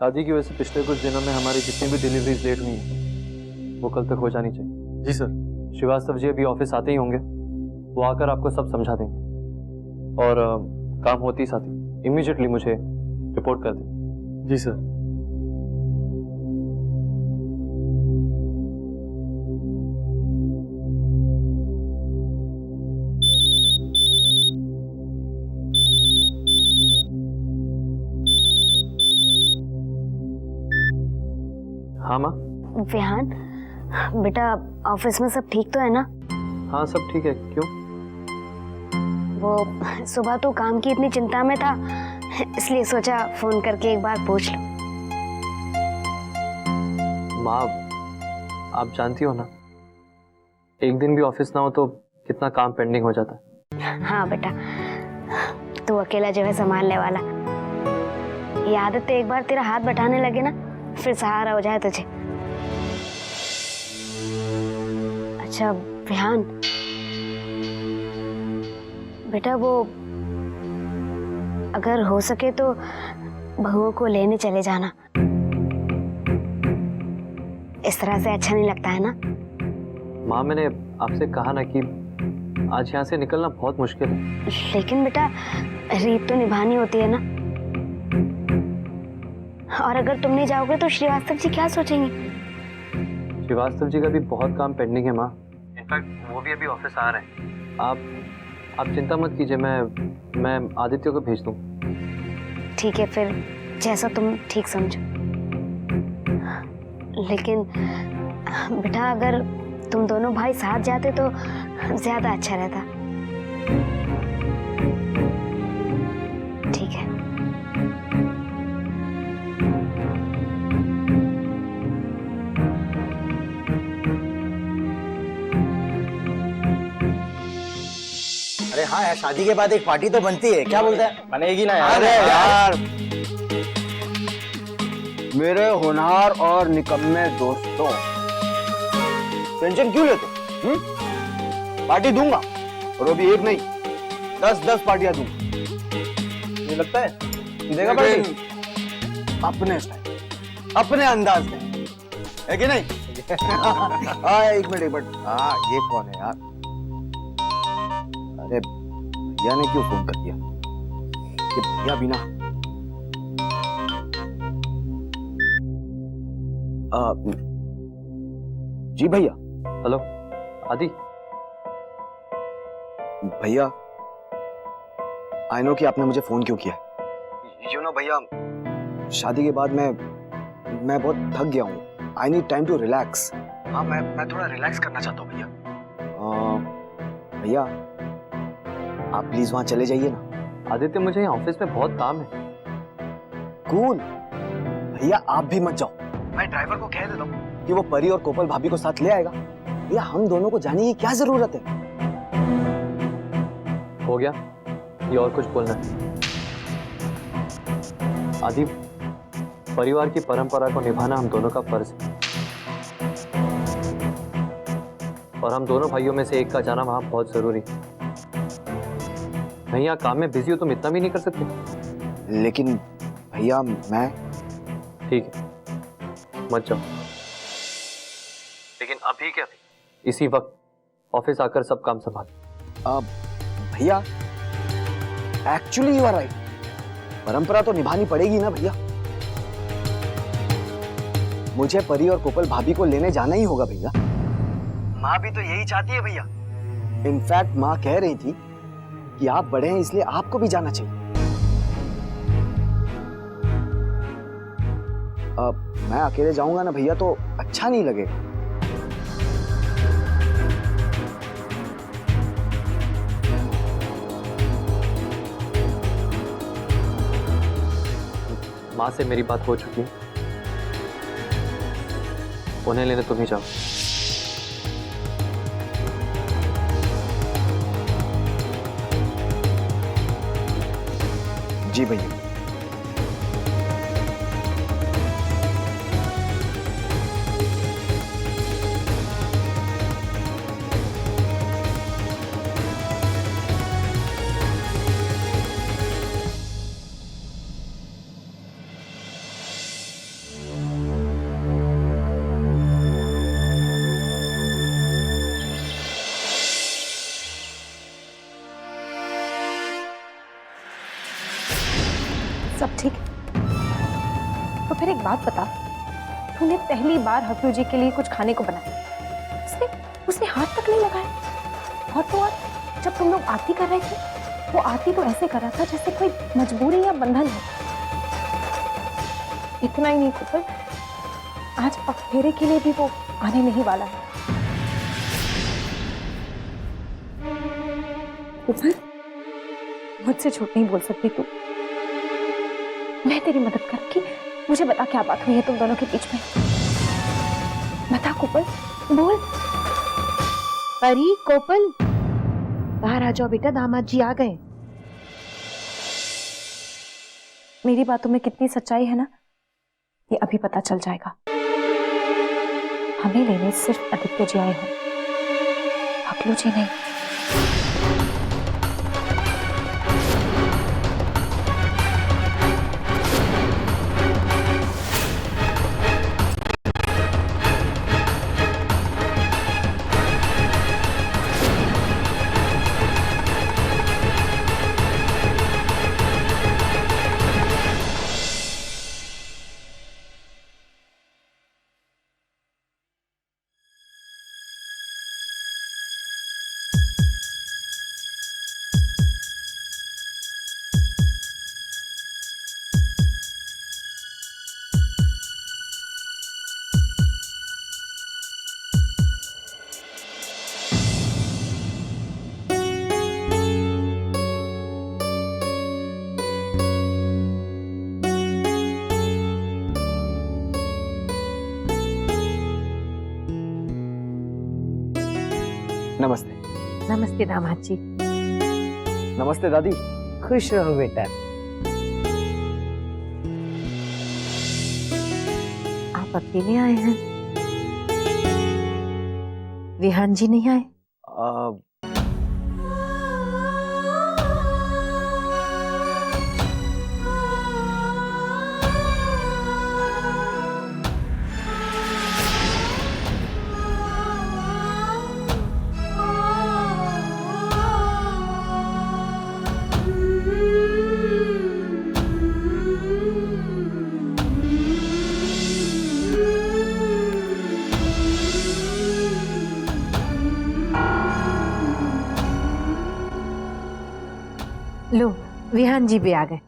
शादी की वजह से पिछले कुछ दिनों में हमारी जितनी भी डिलीवरीज लेट हुई हैं वो कल तक हो जानी चाहिए। जी सर। श्रीवास्तव जी अभी ऑफिस आते ही होंगे, वो आकर आपको सब समझा देंगे और काम होती साथ ही इमीडिएटली मुझे रिपोर्ट कर दें। जी सर। हाँ माँ। विहान बेटा, ऑफिस में सब ठीक तो है ना? हाँ सब ठीक है। क्यों? वो सुबह तो काम की इतनी चिंता में था, इसलिए सोचा फोन करके एक बार पूछ लूं। माँ आप जानती हो ना, एक दिन भी ऑफिस ना हो तो कितना काम पेंडिंग हो जाता है। हाँ बेटा, तू अकेला जो है संभालने वाला, ये आदत एक बार तेरा हाथ बटाने लगे ना फिर सहारा हो जाए तुझे। अच्छा विहान बेटा, वो अगर हो सके तो बहुओं को लेने चले जाना, इस तरह से अच्छा नहीं लगता है ना? माँ मैंने आपसे कहा ना कि आज यहाँ से निकलना बहुत मुश्किल है। लेकिन बेटा रीत तो निभानी होती है ना, और अगर तुम नहीं जाओगे तो श्रीवास्तव जी क्या सोचेंगे? श्रीवास्तव जी का भी बहुत काम पेंडिंग है माँ, इनफैक्ट वो भी अभी ऑफिस आ रहे हैं। आप चिंता मत कीजिए, मैं आदित्य को भेज दूँ। ठीक है फिर, जैसा तुम ठीक समझो। लेकिन बेटा अगर तुम दोनों भाई साथ जाते तो ज्यादा अच्छा रहता। ठीक है। अरे हाँ यार, शादी के बाद एक पार्टी तो बनती है, क्या बोलते हैं? बनेगी ना यार। अरे यार, मेरे होनहार और निकम्मे दोस्तों, टेंशन क्यों लेते? पार्टी दूंगा, और वो भी एक नहीं 10-10 पार्टियां दूंगा। ये लगता है देगा लेकिन पार्टी अपने स्टाइल, अपने अंदाज में, है कि नहीं? हाँ एक मिनट, हाँ ये कौन है यार? अरे भैया ने क्यों फोन कर दिया? कि भैया बिना जी भैया। हेलो आदि। भैया आई नो कि आपने मुझे फोन क्यों किया है। यू नो भैया, शादी के बाद मैं बहुत थक गया हूँ। I need time to relax. हाँ मैं थोड़ा रिलैक्स करना चाहता हूँ भैया। भैया आप प्लीज वहां चले जाइए ना। आदित्य मुझे यहाँ ऑफिस में बहुत काम है। कूल भैया, आप भी मत जाओ, मैं ड्राइवर को कह देता हूँ कि वो परी और कोपल भाभी को साथ ले आएगा। भैया हम दोनों को जाने की क्या जरूरत है? हो गया, ये और कुछ बोलना है? आदि, परिवार की परंपरा को निभाना हम दोनों का फर्ज है, और हम दोनों भाइयों में से एक का जाना वहां बहुत जरूरी है। मैं यहाँ काम में बिजी हूँ, तुम इतना भी नहीं कर सकते? लेकिन भैया मैं... ठीक है मत जाओ, लेकिन अभी के अभी इसी वक्त ऑफिस आकर सब काम संभाल। भैया एक्चुअली यू आर राइट, परंपरा तो निभानी पड़ेगी ना भैया। मुझे परी और कोपल भाभी को लेने जाना ही होगा भैया। माँ भी तो यही चाहती है भैया। इनफैक्ट माँ कह रही थी कि आप बड़े हैं इसलिए आपको भी जाना चाहिए। मैं अकेले जाऊंगा ना भैया तो अच्छा नहीं लगेगा। माँ से मेरी बात हो चुकी है, उन्हें लेने तुम ही जाओ। जी भैया। सब ठीक है। तो फिर एक बात बता, तूने पहली बार हफीज जी के लिए कुछ खाने को बनाया, उसने हाथ तक नहीं लगाया। और तो और जब तुम लोग आरती कर रहे थे, वो आरती तो ऐसे कर रहा था जैसे कोई मजबूरी या बंधन है। इतना ही नहीं कुपर, आज पगफेरे के लिए भी वो आने नहीं वाला है। कुपर, मुझसे झूठ नहीं बोल सकती तू। मैं तेरी मदद करूंगी। मुझे बता क्या बात हुई है तुम दोनों के बीच में। बता कुपर, बोल। परी, कोपल, बाहर आ जाओ बेटा, दामाद जी आ गए। मेरी बातों में कितनी सच्चाई है ना, ये अभी पता चल जाएगा। हमें लेने सिर्फ आदित्य जी आए हो, अकलू जी नहीं। नमस्ते। नमस्ते दामाद जी। नमस्ते दादी। खुश रहो बेटा। आप अकेले आए हैं? विहान जी नहीं आए? लो, विहान जी भी आ गए।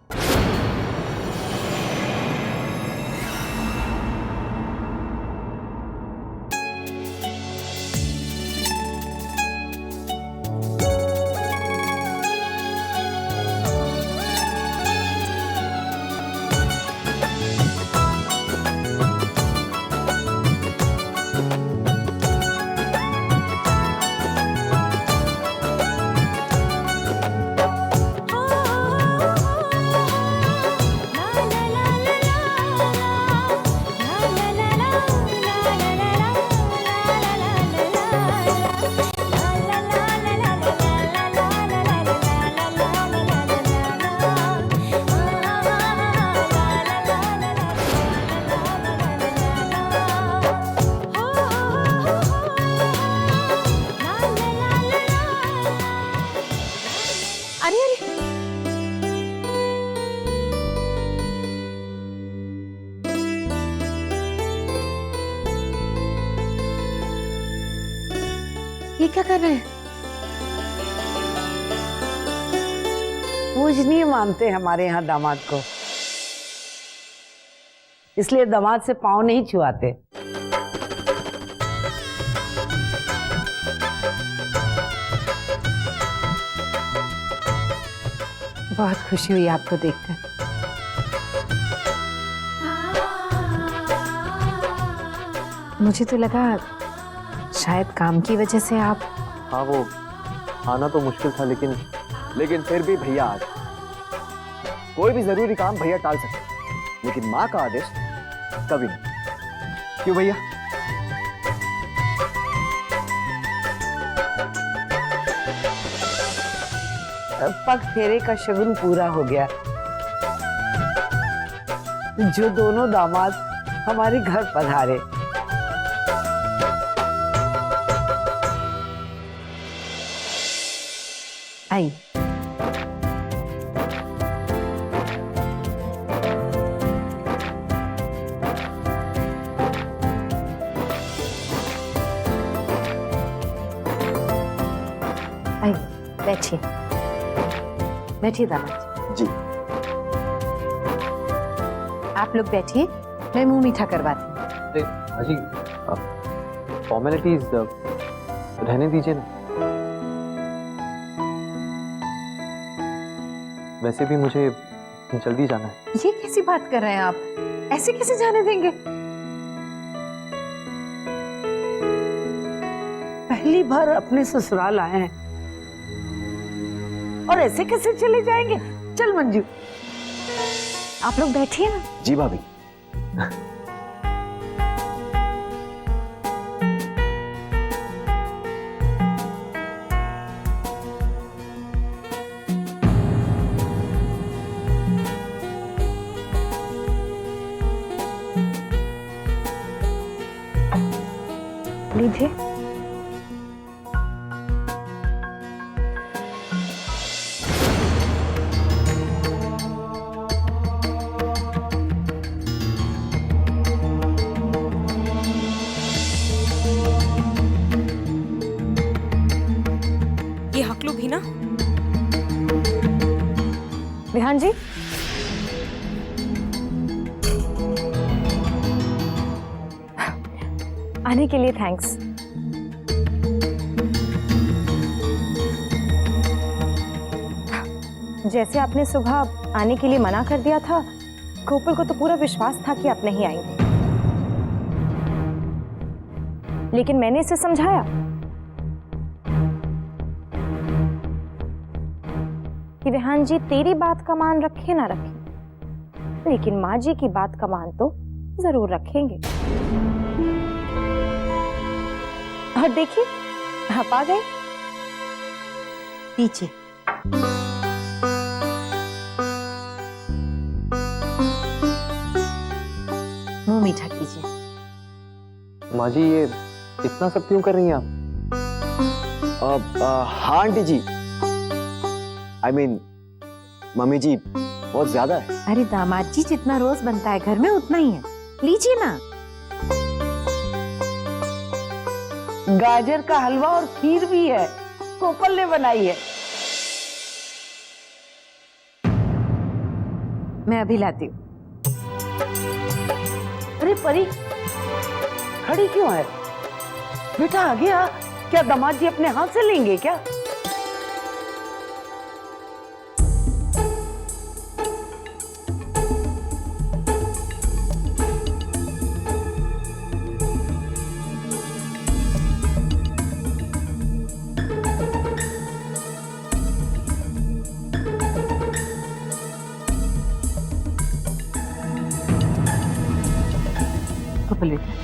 ये क्या कर रहे हैं? पूज नहीं मानते हमारे यहाँ दामाद को, इसलिए दामाद से पाँव नहीं छुआते। बहुत खुशी हुई आपको देखकर। मुझे तो लगा शायद काम की वजह से आप। हाँ, वो आना तो मुश्किल था, लेकिन फिर भी भैया आज कोई भी जरूरी काम भैया टाल सकते, लेकिन माँ का आदेश कभी नहीं। क्यों भैया? पग फेरे का शगुन पूरा हो गया। जो दोनों दामाद हमारे घर पधारे। आई। बैठिए, बैठिए दामाद जी। आप लोग बैठिए, मैं मुंह मीठा करवाती हूँ। अरे माजी, फॉर्मेलिटीज रहने दीजिए ना। वैसे भी मुझे जल्दी जाना है। ये कैसी बात कर रहे हैं आप? ऐसे कैसे जाने देंगे? पहली बार अपने ससुराल आए हैं और ऐसे कैसे चले जाएंगे? चल मंजू। आप लोग बैठिए ना। जी भाभी। लीजिए। ये हकलू भी ना। विहान जी, आने के लिए थैंक्स। जैसे आपने सुबह आने के लिए मना कर दिया था, गोपाल को तो पूरा विश्वास था कि आप नहीं आएंगे, लेकिन मैंने इसे समझाया कि विहान जी तेरी बात का मान रखे ना रखे, लेकिन माँ जी की बात का मान तो जरूर रखेंगे। और देखिए, आप आ गए। पीछे मुंह मीठा कीजिए। माजी, ये इतना सब क्यों कर रही हैं आप? हाँ aunty ji, I mean, mummy ji बहुत ज्यादा है। अरे दामाद जी, जितना रोज बनता है घर में उतना ही है, लीजिए ना। गाजर का हलवा और खीर भी है, गोपाल ने बनाई है। मैं अभी लाती हूँ। अरे परी, खड़ी क्यों है? बेटा आ गया। क्या दामाद जी अपने हाथ से लेंगे क्या? गोपाल बेटा,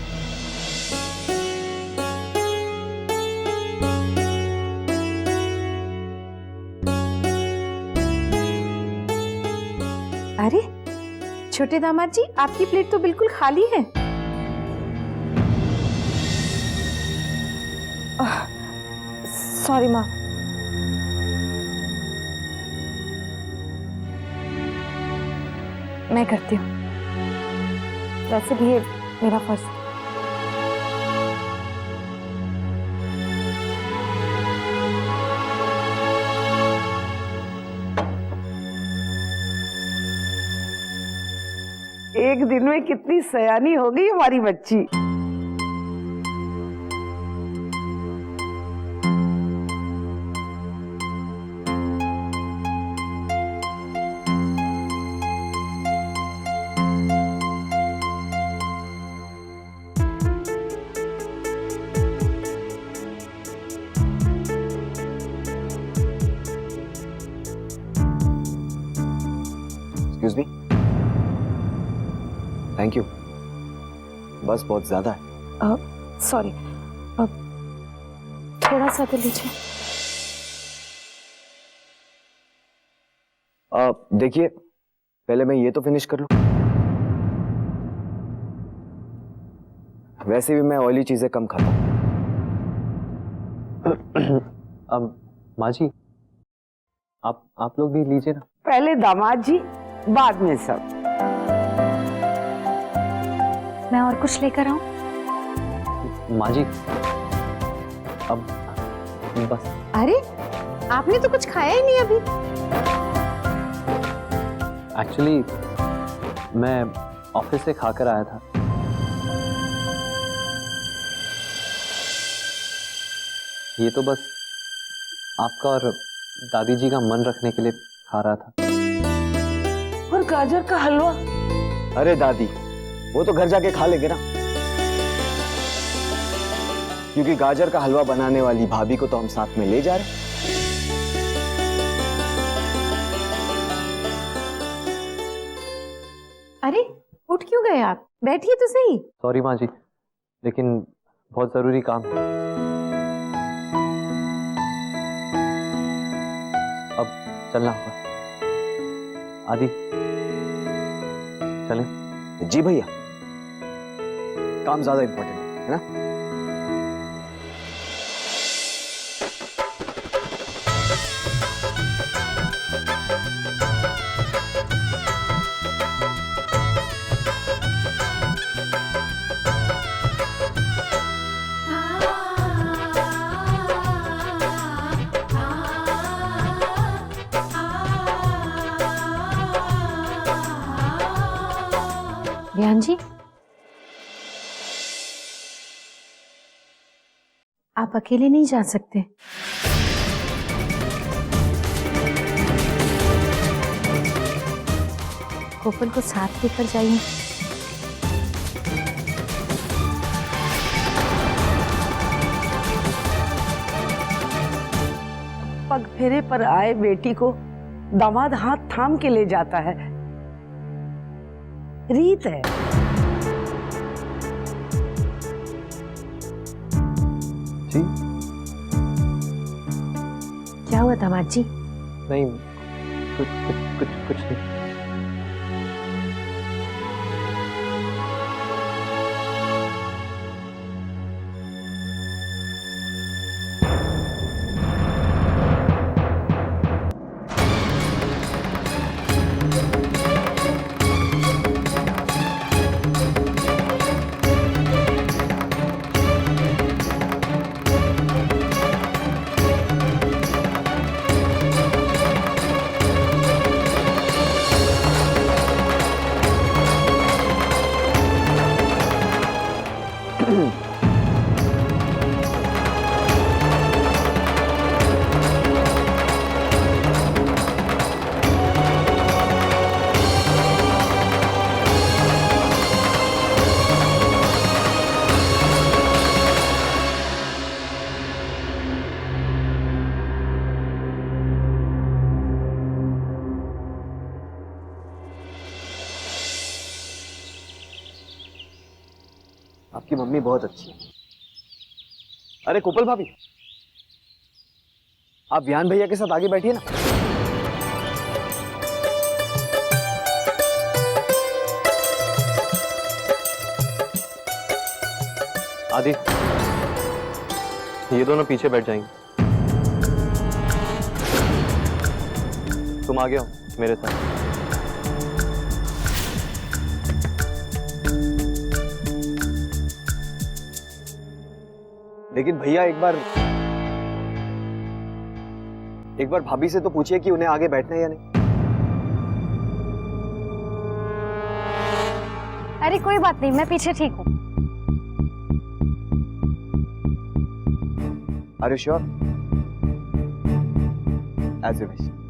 अरे छोटे दामाद जी, आपकी प्लेट तो बिल्कुल खाली है। सॉरी माँ। मैं करती हूँ, वैसे भी ये मेरा फर्ज है। एक दिन में कितनी सयानी हो गई हमारी बच्ची। Excuse me? Thank you. बस बहुत ज्यादा है। सॉरी, थोड़ा सा तो लीजिए। देखिए, पहले मैं ये तो फिनिश कर लूं। वैसे भी मैं ऑयली चीजें कम खाता हूं। माँ जी, आप लोग भी लीजिए ना। पहले दामाद जी, बाद में सब। मैं और कुछ लेकर आऊं? माँ जी, अब बस। अरे आपने तो कुछ खाया ही नहीं अभी। एक्चुअली मैं ऑफिस से खाकर आया था। ये तो बस आपका और दादी जी का मन रखने के लिए खा रहा था। और गाजर का हलवा? अरे दादी, वो तो घर जाके खा लेंगे ना, क्योंकि गाजर का हलवा बनाने वाली भाभी को तो हम साथ में ले जा रहे हैं। अरे उठ क्यों गए आप? बैठिए तो सही। सॉरी माँ जी, लेकिन बहुत जरूरी काम है। अब चलना होगा। आदि चलें? जी भैया, काम ज्यादा इंपॉर्टेंट है ना। ध्यान जी, आप अकेले नहीं जा सकते। कोपल को साथ लेकर जाइए। पग फेरे पर आए बेटी को दामाद हाथ थाम के ले जाता है, रीत है। जी क्या हुआ दामाद जी? नहीं, कुछ नहीं। आपकी मम्मी बहुत अच्छी है। अरे कोपल भाभी, आप विहान भैया के साथ आगे बैठिए ना। आदि, ये दोनों पीछे बैठ जाएंगे। तुम आगे आओ मेरे साथ। लेकिन भैया एक बार भाभी से तो पूछिए कि उन्हें आगे बैठना है या नहीं। अरे कोई बात नहीं, मैं पीछे ठीक हूँ। Are you sure? As you wish.